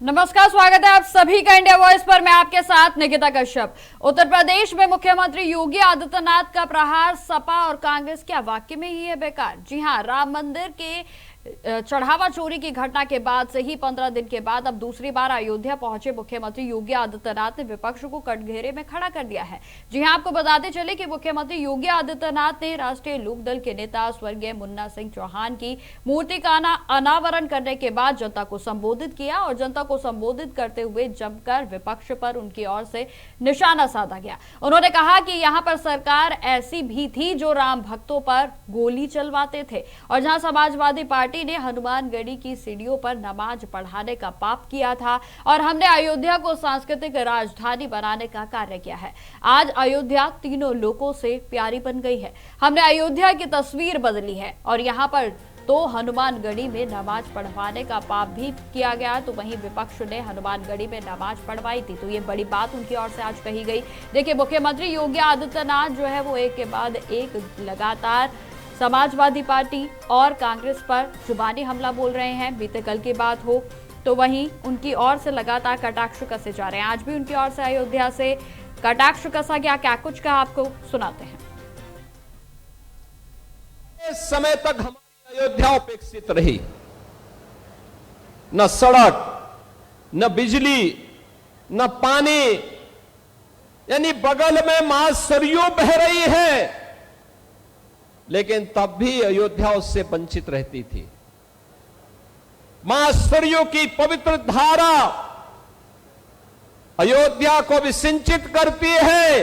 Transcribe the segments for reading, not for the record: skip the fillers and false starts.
नमस्कार, स्वागत है आप सभी का इंडिया वॉइस पर। मैं आपके साथ निकिता कश्यप। उत्तर प्रदेश में मुख्यमंत्री योगी आदित्यनाथ का प्रहार सपा और कांग्रेस क्या वाकई में ही है बेकार? जी हां, राम मंदिर के चढ़ावा चोरी की घटना के बाद से ही 15 दिन के बाद अब दूसरी बार अयोध्या पहुंचे मुख्यमंत्री योगी आदित्यनाथ ने विपक्ष को कटघरे में खड़ा कर दिया है। जी हां, आपको बताते चले कि मुख्यमंत्री योगी आदित्यनाथ ने राष्ट्रीय लोकदल के नेता स्वर्गीय मुन्ना सिंह चौहान की मूर्ति का अनावरण करने के बाद जनता को संबोधित किया और जनता को संबोधित करते हुए जमकर विपक्ष पर उनकी ओर से निशाना साधा गया। उन्होंने कहा कि यहां पर सरकार ऐसी भी थी जो राम भक्तों पर गोली चलवाते थे और जहां समाजवादी पार्टी ने हनुमानगढ़ी की सीढ़ियों पर नमाज पढ़ाने का पाप किया था और हमने अयोध्या को सांस्कृतिक राजधानी बनाने का कार्य किया है। आज अयोध्या तीनों लोगों से प्यारी बन गई है। हमने अयोध्या की तस्वीर बदली है और यहाँ पर तो हनुमानगढ़ी में नमाज पढ़वाने का पाप भी किया गया, तो वहीं विपक्ष ने हनुमानगढ़ी में नमाज पढ़वाई थी। तो ये बड़ी बात उनकी ओर से आज कही गई। देखिए, मुख्यमंत्री योगी आदित्यनाथ जो है वो एक के बाद एक लगातार समाजवादी पार्टी और कांग्रेस पर जुबानी हमला बोल रहे हैं। बीते कल की बात हो तो वहीं उनकी ओर से लगातार कटाक्ष कसे जा रहे हैं। आज भी उनकी ओर से अयोध्या से कटाक्ष कसा गया। क्या कुछ कहा, आपको सुनाते हैं। इस समय तक हमारी अयोध्या उपेक्षित रही। न सड़क, न बिजली, न पानी, यानी बगल में मां सरयू बह रही है, लेकिन तब भी अयोध्या उससे वंचित रहती थी। मां सरयू की पवित्र धारा अयोध्या को भी सिंचित करती है,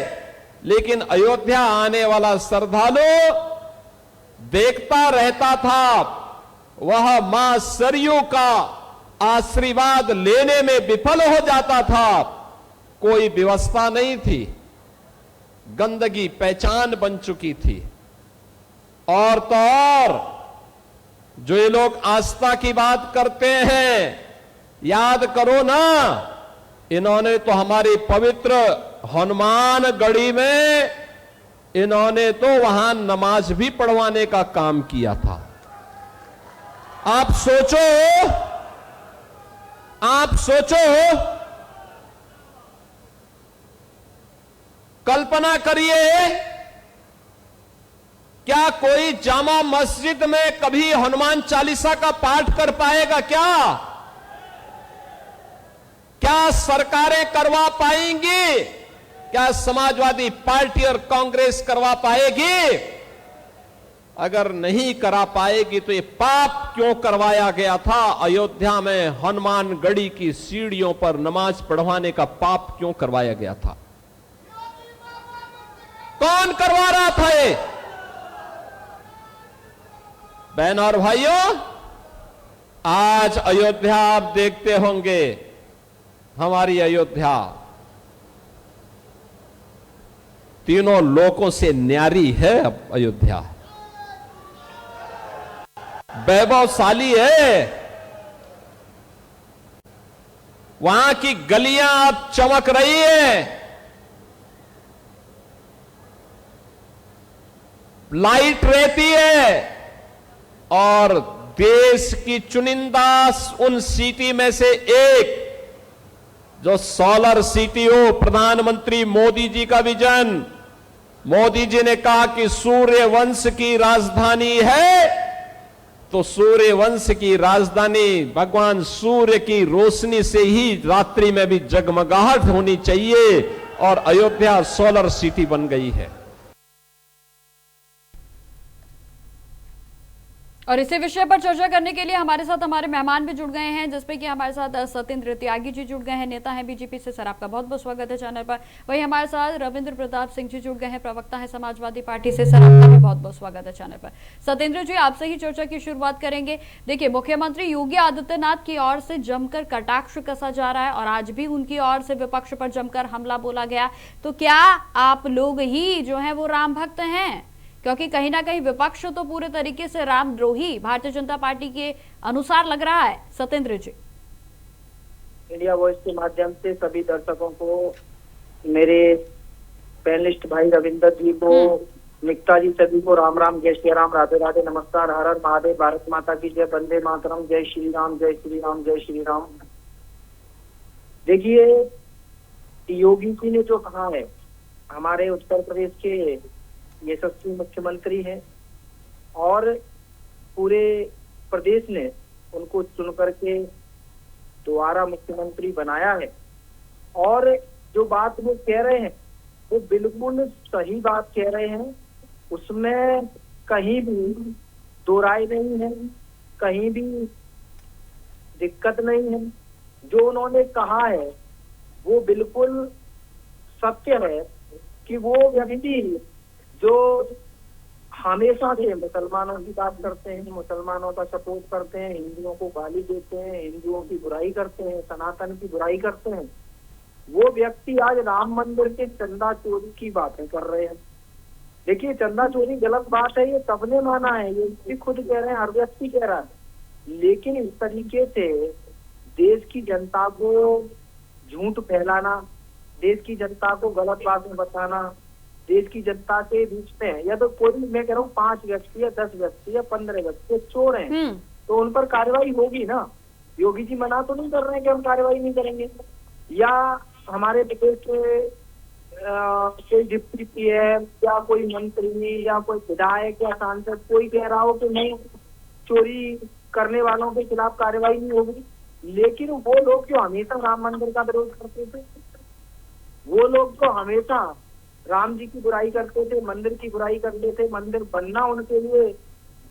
लेकिन अयोध्या आने वाला श्रद्धालु देखता रहता था, वह मां सरयू का आशीर्वाद लेने में विफल हो जाता था। कोई व्यवस्था नहीं थी, गंदगी पहचान बन चुकी थी। और तो और जो ये लोग आस्था की बात करते हैं, याद करो ना, इन्होंने तो हमारी पवित्र हनुमानगढ़ी में इन्होंने तो वहां नमाज भी पढ़वाने का काम किया था। आप सोचो, कल्पना करिए, क्या कोई जामा मस्जिद में कभी हनुमान चालीसा का पाठ कर पाएगा? क्या सरकारें करवा पाएंगी? क्या समाजवादी पार्टी और कांग्रेस करवा पाएगी? अगर नहीं करा पाएगी तो ये पाप क्यों करवाया गया था? अयोध्या में हनुमानगढ़ी की सीढ़ियों पर नमाज पढ़वाने का पाप क्यों करवाया गया था? कौन करवा रहा था ये? बहन और भाइयों, आज अयोध्या आप देखते होंगे, हमारी अयोध्या तीनों लोकों से न्यारी है। अब अयोध्या वैभवशाली है। वहां की गलियां अब चमक रही है, लाइट रहती है और देश की चुनिंदा उन सिटी में से एक जो सोलर सिटी हो, प्रधानमंत्री मोदी जी का विजन। मोदी जी ने कहा कि सूर्य वंश की राजधानी है, तो सूर्य वंश की राजधानी भगवान सूर्य की रोशनी से ही रात्रि में भी जगमगाहट होनी चाहिए, और अयोध्या सोलर सिटी बन गई है। और इसी विषय पर चर्चा करने के लिए हमारे साथ हमारे मेहमान भी जुड़ गए हैं, जिसपे कि हमारे साथ सत्येंद्र त्यागी जी जुड़ गए हैं, नेता हैं बीजेपी से। सर, आपका बहुत बहुत स्वागत है चैनल पर। वही हमारे साथ रविंद्र प्रताप सिंह जी जुड़ गए हैं, प्रवक्ता है समाजवादी पार्टी से। सर, आपका भी बहुत बहुत स्वागत है चैनल पर। सत्येंद्र जी, आपसे ही चर्चा की शुरुआत करेंगे। देखिए, मुख्यमंत्री योगी आदित्यनाथ की ओर से जमकर कटाक्ष कसा जा रहा है और आज भी उनकी ओर से विपक्ष पर जमकर हमला बोला गया। तो क्या आप लोग ही जो है वो राम भक्त हैं? क्योंकि कहीं ना कहीं विपक्ष तो पूरे तरीके से रामद्रोही भारतीय जनता पार्टी के अनुसार लग रहा है। सत्येंद्र जी, इंडिया वॉइस के माध्यम से सभी दर्शकों को, मेरे पैनलिस्ट भाई रविंद्र जी को, निकिता जी, सभी को राम राम, जय श्री राम, राधे राधे, नमस्कार, हर हर महादेव, भारत माता की जय, वंदे मातरम, जय श्री राम, जय श्री राम, जय श्री राम। देखिए, योगी जी ने जो कहा है, हमारे उत्तर प्रदेश के यशस्वी मुख्यमंत्री हैं और पूरे प्रदेश ने उनको चुन करके दोबारा मुख्यमंत्री बनाया है। और जो बात वो कह रहे हैं वो बिल्कुल सही बात कह रहे हैं, उसमें कहीं भी दो राय नहीं है, कहीं भी दिक्कत नहीं है। जो उन्होंने कहा है वो बिल्कुल सत्य है कि वो व्यक्ति जो हमेशा से मुसलमानों की बात करते हैं, मुसलमानों का सपोर्ट करते हैं, हिंदुओं को गाली देते हैं, हिंदुओं की बुराई करते हैं, सनातन की बुराई करते हैं, वो व्यक्ति आज राम मंदिर के चंदा चोरी की बातें कर रहे हैं। देखिए, चंदा चोरी गलत बात है, ये सबने माना है, ये भी खुद कह रहे हैं, हर व्यक्ति कह रहा है। लेकिन इस तरीके से देश की जनता को झूठ फैलाना, देश की जनता को गलत बातें बताना, देश की जनता के बीच में, या तो कोई, मैं कह रहा हूँ 5 व्यक्ति या 10 व्यक्ति या 15 व्यक्ति चोर हैं तो उन पर कार्रवाई होगी ना। योगी जी मना तो नहीं कर रहे हैं कि हम कार्रवाई नहीं करेंगे, या हमारे प्रदेश के कोई डिप्टी पीएम या कोई मंत्री या कोई विधायक या सांसद कोई कह रहा हो कि नहीं, चोरी करने वालों के खिलाफ कार्रवाई नहीं होगी। लेकिन वो लोग जो हमेशा राम मंदिर का विरोध करते थे, वो लोग तो हमेशा राम जी की बुराई करते थे, मंदिर की बुराई करते थे, मंदिर बनना उनके लिए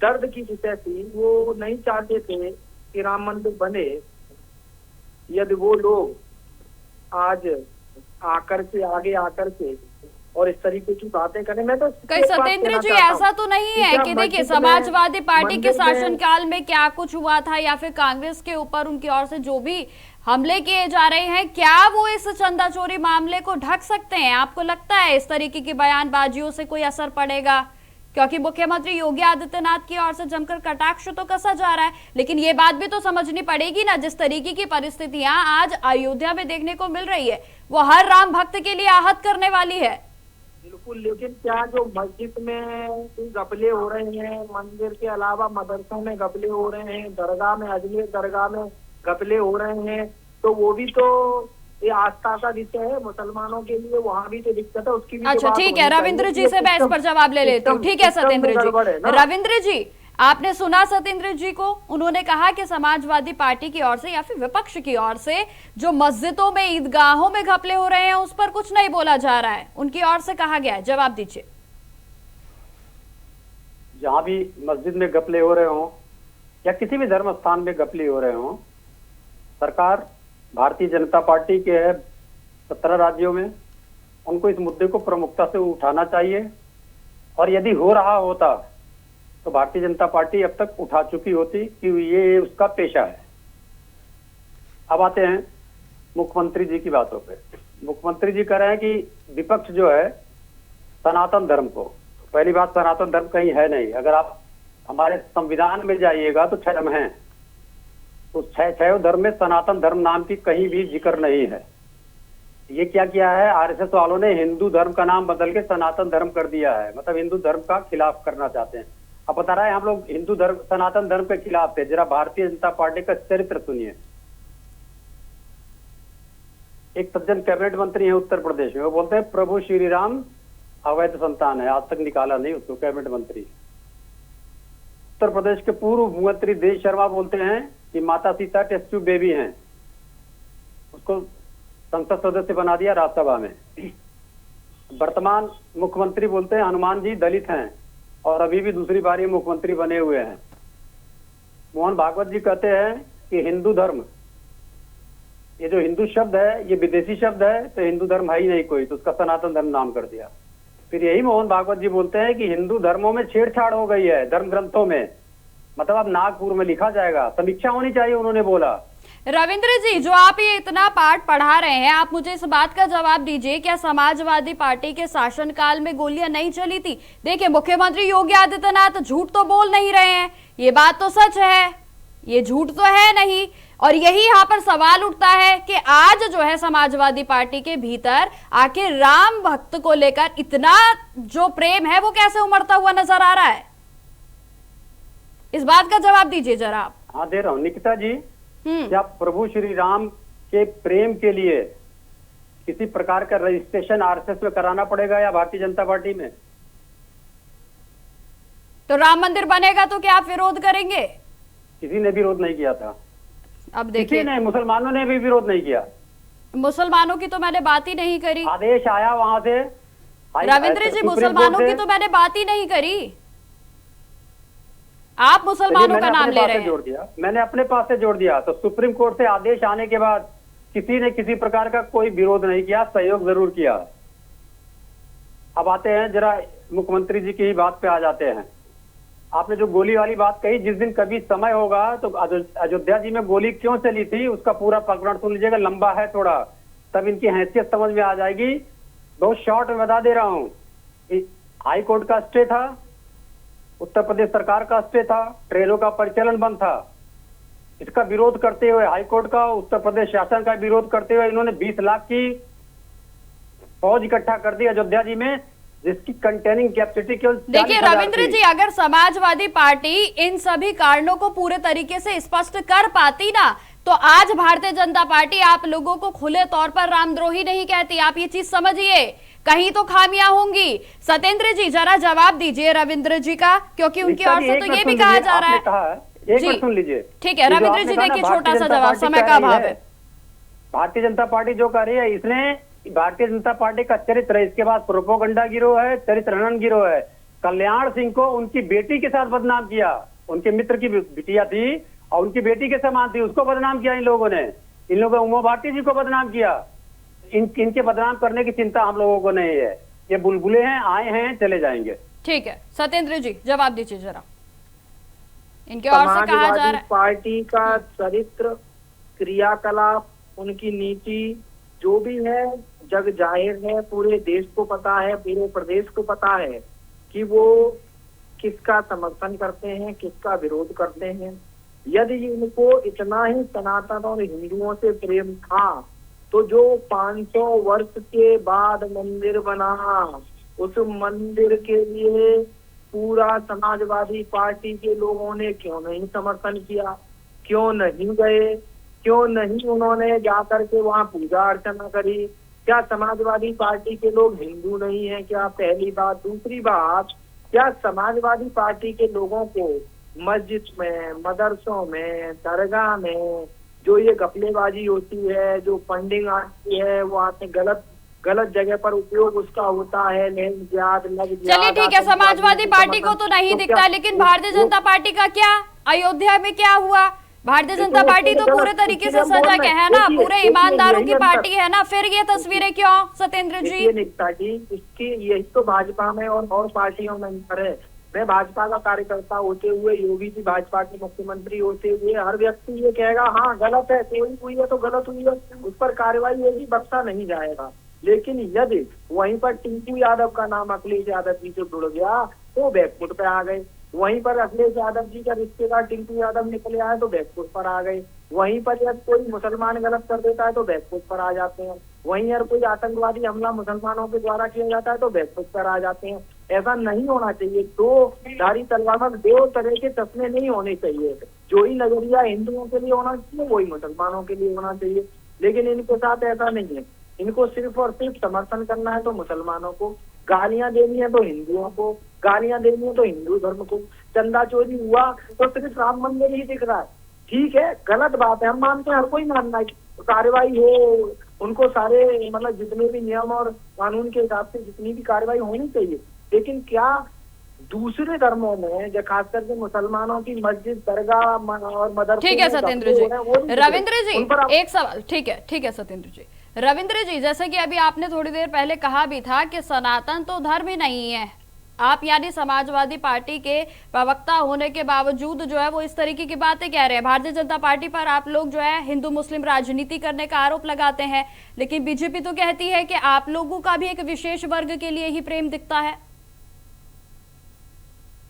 दर्द की विषय थी, वो नहीं चाहते थे कि राम मंदिर बने। यदि वो लोग आज आकर के आगे आकर के और इस तरीके की बातें करें, मैं तो कई सत्येंद्र जी ऐसा तो नहीं है कि देखिए समाजवादी पार्टी के शासनकाल में क्या कुछ हुआ था या फिर कांग्रेस के ऊपर उनकी ओर से जो भी हमले किए जा रहे हैं, क्या वो इस चंदा चोरी मामले को ढक सकते हैं? आपको लगता है इस तरीके की बयानबाजियों से कोई असर पड़ेगा? क्योंकि मुख्यमंत्री योगी आदित्यनाथ की ओर से जमकर कटाक्ष तो कसा जा रहा है, लेकिन ये बात भी तो समझनी पड़ेगी ना, जिस तरीके की परिस्थितियां आज अयोध्या में देखने को मिल रही है वो हर राम भक्त के लिए आहत करने वाली है। बिल्कुल, लेकिन क्या जो मस्जिद में घपले हो रहे हैं, मंदिर के अलावा मदरसों में घपले हो रहे हैं, दरगाह में, अजमेर दरगाह में घपले हो रहे हैं, तो वो भी तो ये आस्था का विषय है मुसलमानों के लिए, वहाँ भी तो दिक्कत है, उसकी भी अच्छा ठीक है, रविंद्र जी से मैं इस पर जवाब ले लेती हूँ। ठीक है सत्येंद्र जी, रविंद्र जी आपने सुना सत्येंद्र जी को, उन्होंने कहा कि समाजवादी पार्टी की ओर से या फिर विपक्ष की ओर से जो मस्जिदों में, ईदगाहों में घपले हो रहे हैं उस पर कुछ नहीं बोला जा रहा है, उनकी ओर से कहा गया है, जवाब दीजिए। जहाँ भी मस्जिद में घपले हो रहे हों या किसी भी धर्म स्थान में घपले हो रहे हों, सरकार भारतीय जनता पार्टी के 17 राज्यों में उनको इस मुद्दे को प्रमुखता से उठाना चाहिए, और यदि हो रहा होता तो भारतीय जनता पार्टी अब तक उठा चुकी होती कि ये उसका पेशा है। अब आते हैं मुख्यमंत्री जी की बातों पे। मुख्यमंत्री जी कह रहे हैं कि विपक्ष जो है सनातन धर्म को, पहली बात सनातन धर्म कहीं है नहीं। अगर आप हमारे संविधान में जाइएगा तो 6 धर्म हैं, उस 6 धर्म में सनातन धर्म नाम की कहीं भी जिक्र नहीं है। ये क्या किया है, आरएसएस वालों ने हिंदू धर्म का नाम बदल के सनातन धर्म कर दिया है, मतलब हिंदू धर्म का खिलाफ करना चाहते हैं। अब बता रहा है हम लोग हिंदू धर्म, सनातन धर्म के खिलाफ थे। जरा भारतीय जनता पार्टी का चरित्र सुनिए। एक सज्जन कैबिनेट मंत्री है उत्तर प्रदेश में, वो बोलते हैं प्रभु श्री राम अवैध संतान है, आज तक निकाला नहीं उसको कैबिनेट मंत्री। उत्तर प्रदेश के पूर्व मुख्यमंत्री देश शर्मा बोलते हैं कि माता सीता टेस्ट ट्यूब बेबी हैं, उसको संसद सदस्य बना दिया राज्यसभा में। वर्तमान मुख्यमंत्री बोलते हैं हनुमान जी दलित हैं और अभी भी दूसरी बारी मुख्यमंत्री बने हुए हैं। मोहन भागवत जी कहते हैं कि हिंदू धर्म, ये जो हिंदू शब्द है ये विदेशी शब्द है, तो हिंदू धर्म है ही नहीं कोई, तो उसका सनातन धर्म नाम कर दिया। फिर यही मोहन भागवत जी बोलते हैं कि हिंदू धर्मों में छेड़छाड़ हो गई है धर्म ग्रंथों में, मतलब अब नागपुर में लिखा जाएगा, समीक्षा होनी चाहिए, उन्होंने बोला। रविंद्र जी, जो आप ये इतना पाठ पढ़ा रहे हैं, आप मुझे इस बात का जवाब दीजिए, क्या समाजवादी पार्टी के शासनकाल में गोलियां नहीं चली थी? देखिए मुख्यमंत्री योगी आदित्यनाथ झूठ तो बोल नहीं रहे हैं, ये बात तो सच है, ये झूठ तो है नहीं। और यही यहाँ पर सवाल उठता है कि आज जो है समाजवादी पार्टी के भीतर आखिर राम भक्त को लेकर इतना जो प्रेम है वो कैसे उमड़ता हुआ नजर आ रहा है? इस बात का जवाब दीजिए जरा आप। हाँ दे रहा हूँ निकिता जी। क्या प्रभु श्री राम के प्रेम के लिए किसी प्रकार का रजिस्ट्रेशन आरएसएस में कराना पड़ेगा या भारतीय जनता पार्टी में? तो राम मंदिर बनेगा तो क्या आप विरोध करेंगे? किसी ने विरोध नहीं किया था। अब किसी देखिए, ने, मुसलमानों ने भी विरोध नहीं किया। मुसलमानों की तो मैंने बात ही नहीं करी। आदेश आया वहां से रविंद्र जी, मुसलमानों की तो मैंने बात ही नहीं करी। आप मुसलमानों का नाम ले रहे हैं। जोड़ दिया, मैंने अपने पास से जोड़ दिया। तो सुप्रीम कोर्ट से आदेश आने के बाद किसी ने किसी प्रकार का कोई विरोध नहीं किया, सहयोग जरूर किया। अब आते हैं जरा मुख्यमंत्री जी की ही बात पे आ जाते हैं। आपने जो गोली वाली बात कही, जिस दिन कभी समय होगा तो अयोध्या जी में गोली क्यों चली थी उसका पूरा प्रकरण सुन लीजिएगा, लंबा है थोड़ा, तब इनकी हैसियत समझ में आ जाएगी। बहुत शॉर्ट में बता दे रहा हूँ। हाई कोर्ट का स्टे था, उत्तर प्रदेश सरकार का स्टे था, ट्रेनों का परिचालन बंद था। इसका विरोध करते हुए हाई कोर्ट का, उत्तर प्रदेश शासन का विरोध करते हुए इन्होंने 20 लाख की फौज इकट्ठा कर दी अयोध्या जी में, जिसकी कंटेनिंग कैपेसिटी केवल 40,000 देखिए रविंद्र जी, अगर समाजवादी पार्टी इन सभी कारणों को पूरे तरीके से स्पष्ट कर पाती ना, तो आज भारतीय जनता पार्टी आप लोगों को खुले तौर पर रामद्रोही नहीं कहती। आप ये चीज समझिए, कहीं तो खामियां होंगी। सत्येंद्र जी जरा जवाब दीजिए रविंद्र जी का, क्योंकि उनकी ओर से तो ये भी कहा जा रहा है। एक मिनट सुन लीजिए। ठीक है रविंद्र जी, देखिए छोटा सा जवाब, समय का अभाव है। भारतीय जनता पार्टी जो कर रही है, इसने भारतीय जनता पार्टी का चरित्र है, इसके बाद प्रोपोगंडा गिरोह है, चरित्र हनन गिरोह है। कल्याण सिंह को उनकी बेटी के साथ बदनाम किया, उनके मित्र की बिटिया थी और उनकी बेटी के समान थी, उसको बदनाम किया इन लोगों ने। इन लोगों ने उमा भारती जी को बदनाम किया। इनके बदनाम करने की चिंता हम लोगों को नहीं है। ये बुलबुले हैं, आए हैं, चले जाएंगे। ठीक है सत्येंद्र जी, जवाब दीजिए जरा। इनके ओर से कहा जा रहा है पार्टी का चरित्र, क्रियाकलाप, उनकी नीति जो भी है जग जाहिर है, पूरे देश को पता है, पूरे प्रदेश को पता है कि वो किसका समर्थन करते हैं, किसका विरोध करते हैं। यदि इनको इतना ही सनातन और हिंदुओं से प्रेम था तो जो 500 वर्ष के बाद मंदिर बना, उस मंदिर के लिए पूरा समाजवादी पार्टी के लोगों ने क्यों नहीं समर्थन किया, क्यों नहीं गए, क्यों नहीं उन्होंने जाकर के वहाँ पूजा अर्चना करी? क्या समाजवादी पार्टी के लोग हिंदू नहीं है क्या? पहली बात। दूसरी बात, क्या समाजवादी पार्टी के लोगों को मस्जिद में, मदरसों में, दरगाह में जो ये गपलेबाजी होती है, जो फंडिंग आती है, वो आपने गलत जगह पर उपयोग उसका होता है, चलिए ठीक है, समाजवादी पार्टी को तो नहीं दिखता, लेकिन भारतीय जनता पार्टी का क्या? अयोध्या में क्या हुआ? भारतीय जनता पार्टी तो पूरे तरीके से सजग है ना, पूरे ईमानदारों की पार्टी है ना, फिर ये तस्वीरें क्यों सत्येंद्र जी? निकिता जी, इसकी यही तो भाजपा में और पार्टियों में अंतर है। मैं भाजपा का कार्यकर्ता होते हुए, योगी जी भाजपा के मुख्यमंत्री होते हुए, हर व्यक्ति ये कहेगा हाँ गलत है, चोरी हुई है तो गलत हुई है, उस पर कार्रवाई होगी, बख्शा नहीं जाएगा। लेकिन यदि वहीं पर टिंकू यादव का नाम अखिलेश यादव जी से जुड़ गया तो बैकफुट पे आ गए। वहीं पर अखिलेश यादव जी का रिश्तेदार टिंकू यादव निकले आए तो बैकफुट पर आ गए। वहीं पर यदि कोई मुसलमान गलत कर देता है तो बैकफुट पर आ जाते हैं। वहीं अगर कोई आतंकवादी हमला मुसलमानों के द्वारा किया जाता है तो बैकफुट पर आ जाते हैं। ऐसा नहीं होना चाहिए। दो धारी तलवार में दो तरह के चश्मे नहीं होने चाहिए। जो ही नजरिया हिंदुओं के लिए होना चाहिए वही मुसलमानों के लिए होना चाहिए। लेकिन इनके साथ ऐसा नहीं है। इनको सिर्फ और सिर्फ समर्थन करना है तो मुसलमानों को, गालियां देनी है तो हिंदुओं को, गालियां देनी है तो हिंदू धर्म को। चंदा चोरी हुआ तो सिर्फ राम मंदिर ही दिख रहा है। ठीक है, गलत बात है, हम मानते हैं, हर कोई मानना है, कार्रवाई हो, उनको सारे मतलब जितने भी नियम और कानून के हिसाब से जितनी भी कार्रवाई होनी चाहिए। लेकिन क्या दूसरे धर्मों में, जो खास करके मुसलमानों की मस्जिद, दरगाह और मदरसे, ठीक है सत्येंद्र जी, रविंद्र जी एक सवाल। ठीक है सत्येंद्र जी, रविंद्र जी, जैसे कि अभी आपने थोड़ी देर पहले कहा भी था कि सनातन तो धर्म ही नहीं है, आप यानी समाजवादी पार्टी के प्रवक्ता होने के बावजूद जो है वो इस तरीके की बातें कह रहे हैं। भारतीय जनता पार्टी पर आप लोग जो है हिंदू मुस्लिम राजनीति करने का आरोप लगाते हैं, लेकिन बीजेपी तो कहती है कि आप लोगों का भी एक विशेष वर्ग के लिए ही प्रेम दिखता है।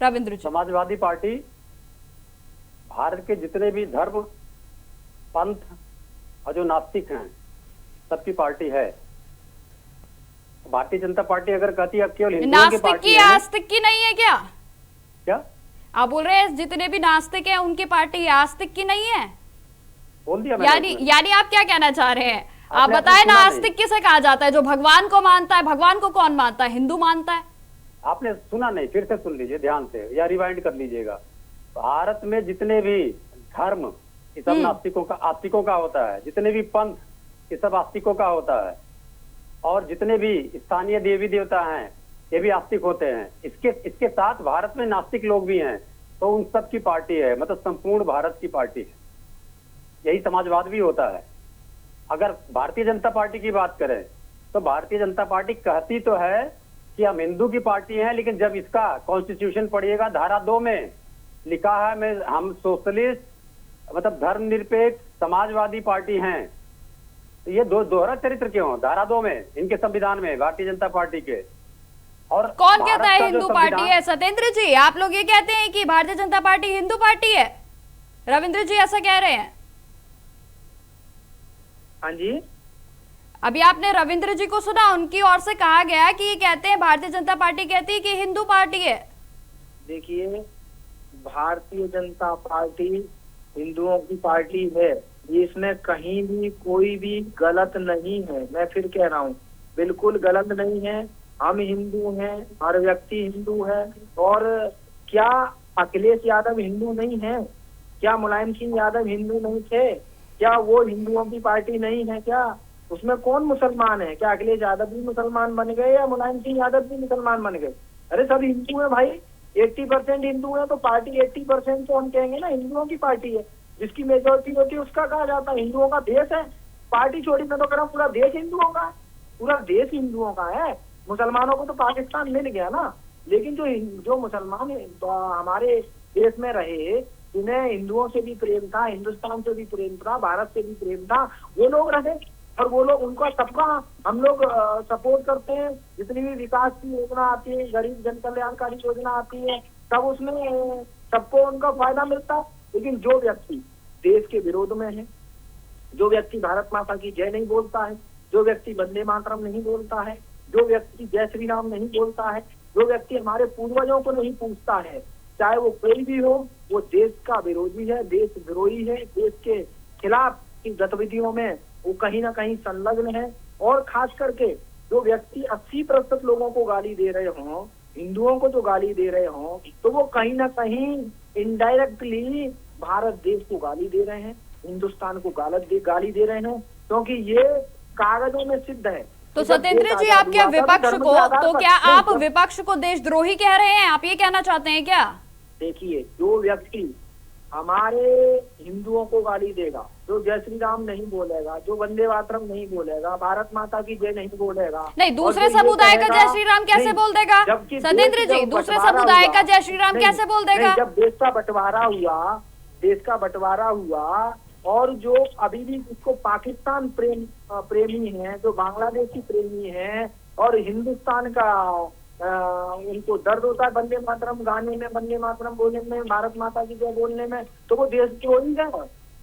रविंद्र जी, समाजवादी पार्टी भारत के जितने भी धर्म, पंथ और जो नास्तिक हैं सबकी पार्टी है। भारतीय जनता पार्टी अगर कहती है केवल हिंदुओं की पार्टी है, आस्तिक की नहीं है क्या? क्या आप बोल रहे हैं जितने भी नास्तिक हैं उनकी पार्टी आस्तिक की नहीं है? बोल दिया मैंने यानी उसमें। यानी आप क्या कहना चाह रहे हैं? आप आपने बताएं ना, सुना नहीं। आस्तिक किसे कहा जाता है? जो भगवान को मानता है। भगवान को कौन मानता है? हिंदू मानता है। आपने सुना नहीं, फिर से सुन लीजिए ध्यान से या रिवाइंड कर लीजिएगा। भारत में जितने भी धर्म, ये सब आस्तिकों का होता है। जितने भी पंथ, ये सब आस्तिकों का होता है। और जितने भी स्थानीय देवी देवता हैं, ये भी आस्तिक होते हैं। इसके साथ भारत में नास्तिक लोग भी हैं, तो उन सब की पार्टी है, मतलब संपूर्ण भारत की पार्टी है। यही समाजवाद भी होता है। अगर भारतीय जनता पार्टी की बात करें तो भारतीय जनता पार्टी कहती तो है कि हम हिंदू की पार्टी हैं, लेकिन जब इसका कॉन्स्टिट्यूशन पढ़िएगा, धारा 2 में लिखा है हम सोशलिस्ट, मतलब धर्मनिरपेक्ष समाजवादी पार्टी हैं। तो ये दोहरा चरित्र क्यों धारा 2 में इनके संविधान में, भारतीय जनता पार्टी के? और कौन भारत कहता है का जो हिंदू पार्टी संविधान- है? सत्येंद्र जी, आप लोग ये कहते हैं कि भारतीय जनता पार्टी हिंदू पार्टी है। रविंद्र जी ऐसा कह रहे हैं। हाँ जी, अभी आपने रविंद्र जी को सुना, उनकी ओर से कहा गया कि ये कहते हैं, भारतीय जनता पार्टी कहती है कि हिंदू पार्टी है। देखिए, भारतीय जनता पार्टी हिंदुओं की पार्टी है, इसमें कहीं भी कोई भी गलत नहीं है। मैं फिर कह रहा हूँ, बिल्कुल गलत नहीं है। हम हिंदू हैं, हर व्यक्ति हिंदू है। और क्या अखिलेश यादव हिंदू नहीं है? क्या मुलायम सिंह यादव हिंदू नहीं थे? क्या वो हिंदुओं की पार्टी नहीं है? क्या उसमें कौन मुसलमान है? क्या अखिलेश यादव भी मुसलमान बन गए या मुलायम सिंह यादव भी मुसलमान बन गए? अरे सब हिंदू है भाई। 80% हिंदू है तो पार्टी 80% तो हम कहेंगे ना हिंदुओं की पार्टी है। जिसकी मेजोरिटी होती है उसका कहा जाता है हिंदुओं का देश है। पार्टी छोड़ी, मैं तो कह रहा हूँ पूरा देश हिंदुओं का है। पूरा देश हिंदुओं का है। मुसलमानों को तो पाकिस्तान मिल गया ना, लेकिन जो मुसलमान हमारे देश में रहे, जिन्हें हिंदुओं से भी प्रेम था, हिंदुस्तान से भी प्रेम था, भारत से भी प्रेम था, वो लोग रहे। और वो लोग, उनका सबका हम लोग सपोर्ट करते हैं। जितनी भी विकास की योजना आती है, गरीब जन कल्याणकारी योजना आती है, तब उसमें सबको उनका फायदा मिलता है। लेकिन जो व्यक्ति देश के विरोध में है, जो व्यक्ति भारत माता की जय नहीं बोलता है, जो व्यक्ति वंदे मातरम नहीं बोलता है, जो व्यक्ति जय श्री राम नहीं बोलता है, जो व्यक्ति हमारे पूर्वजों को नहीं पूछता है, चाहे वो कोई भी हो, वो देश का विरोधी है, देश विरोधी है। देश के खिलाफ की गतिविधियों में वो कहीं ना कहीं संलग्न है। और खास करके जो व्यक्ति 80% लोगों को गाली दे रहे हों, हिंदुओं को जो गाली दे रहे हों, तो वो कहीं ना कहीं इनडायरेक्टली भारत देश को गाली दे रहे हैं, हिंदुस्तान को गाली दे रहे हैं, क्योंकि ये कागजों में सिद्ध है। तो सत्येंद्र जी, आप क्या विपक्ष को, तो क्या आप विपक्ष को देशद्रोही कह रहे हैं? आप ये कहना चाहते हैं क्या? देखिए, जो व्यक्ति हमारे हिंदुओं को गाली देगा, जो जय श्री राम नहीं बोलेगा, जो वंदे मातरम नहीं बोलेगा, भारत माता की जय नहीं बोलेगा, नहीं, दूसरे समुदाय का जय श्री राम कैसे बोल देगा? सत्येंद्र जी, दूसरे समुदाय का जय श्री राम कैसे बोल देगा? जब देश का बंटवारा हुआ और जो अभी भी जिसको पाकिस्तान प्रेमी है, जो बांग्लादेशी प्रेमी है, और हिंदुस्तान का उनको दर्द होता है वंदे मातरम गाने में, वंदे मातरम बोलने में, भारत माता की जय बोलने में, तो वो देशद्रोही है।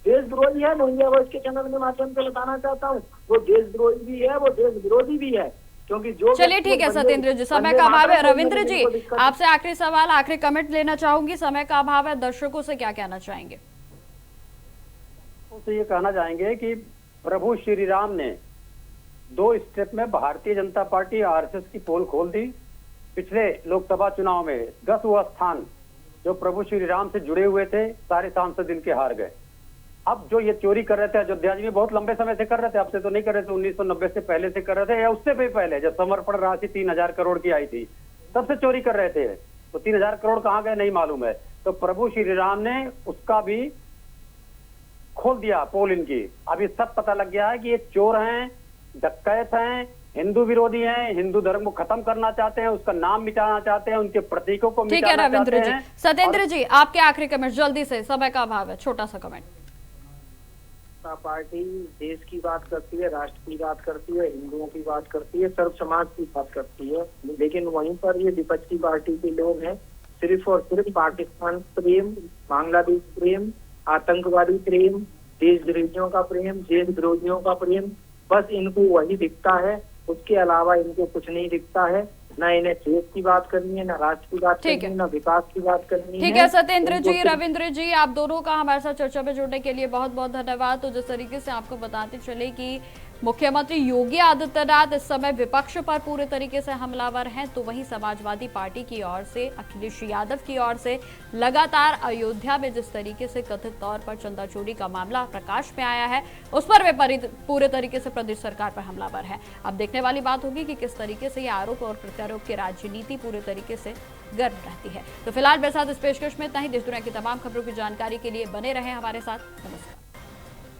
देशद्रोही है। मैं इंडिया वॉइस के चैनल के माध्यम से बताना चाहता हूँ, वो देशद्रोही भी है, वो देश विरोधी भी है। क्योंकि जो, चलिए ठीक है सत्येंद्र जी, समय का अभाव है। रविंद्र जी, आपसे आखिरी सवाल, आखिरी कमेंट लेना चाहूंगी। समय का अभाव है, दर्शकों से क्या कहना चाहेंगे? तो ये कहना चाहेंगे कि प्रभु श्री राम ने 2 स्टेप में भारतीय जनता पार्टी आरएसएस की पोल खोल दी। पिछले लोकसभा चुनाव में 10वां स्थान जो प्रभु श्री राम से जुड़े हुए थे, सारे सांसद इनके हार गए। अब जो ये चोरी कर रहे थे अयोध्या जी में, बहुत लंबे समय से कर रहे थे, अब से तो नहीं कर रहे थे, 1990 से पहले से कर रहे थे, या उससे भी पहले जब समर्पण राशि 3000 करोड़ की आई थी, तब से चोरी कर रहे थे। तो 3000 करोड़ कहाँ गए नहीं मालूम है। तो प्रभु श्री राम ने उसका भी खोल दिया पोल इनकी। अब ये सब पता लग गया है कि ये चोर हैं, डकैत हैं, हिंदू विरोधी हैं, हिंदू धर्म को खत्म करना चाहते हैं, उसका नाम मिटाना चाहते हैं, उनके प्रतीकों को ठीक है रविंद्र जी। सत्येंद्र जी, आपके आखिरी कमेंट जल्दी से, समय का अभाव है, छोटा सा कमेंट। पार्टी देश की बात करती है, राष्ट्र की बात करती है, हिंदुओं की बात करती है, सर्व समाज की बात करती है, लेकिन वहीं पर ये विपक्षी पार्टी के लोग हैं, सिर्फ और सिर्फ पाकिस्तान प्रेम, बांग्लादेश प्रेम, आतंकवादी प्रेम, देशद्रोहियों का प्रेम, देश विरोधियों का प्रेम, बस इनको वही दिखता है। उसके अलावा इनको कुछ नहीं दिखता है। ना इन्हें देश की बात करनी है, ना राष्ट्र की बात ठीक करनी है। है, ना विकास की बात करनी ठीक है सत्येंद्र इनको जी, सिर्फ- रविंद्र जी, आप दोनों का हमारे साथ चर्चा में जुड़ने के लिए बहुत बहुत धन्यवाद। तो जिस तरीके से आपको बताते चले कि मुख्यमंत्री योगी आदित्यनाथ इस समय विपक्ष पर पूरे तरीके से हमलावर हैं, तो वहीं समाजवादी पार्टी की ओर से, अखिलेश यादव की ओर से लगातार अयोध्या में जिस तरीके से कथित तौर पर चंदा चोरी का मामला प्रकाश में आया है, उस पर वे पूरे तरीके से प्रदेश सरकार पर हमलावर है। अब देखने वाली बात होगी कि किस तरीके से ये आरोप और प्रत्यारोप की राजनीति पूरे तरीके से गर्म रहती है। तो फिलहाल मेरे साथ इस पेशकश में इतना ही। देश दुनिया की तमाम खबरों की जानकारी के लिए बने रहें हमारे साथ। नमस्कार।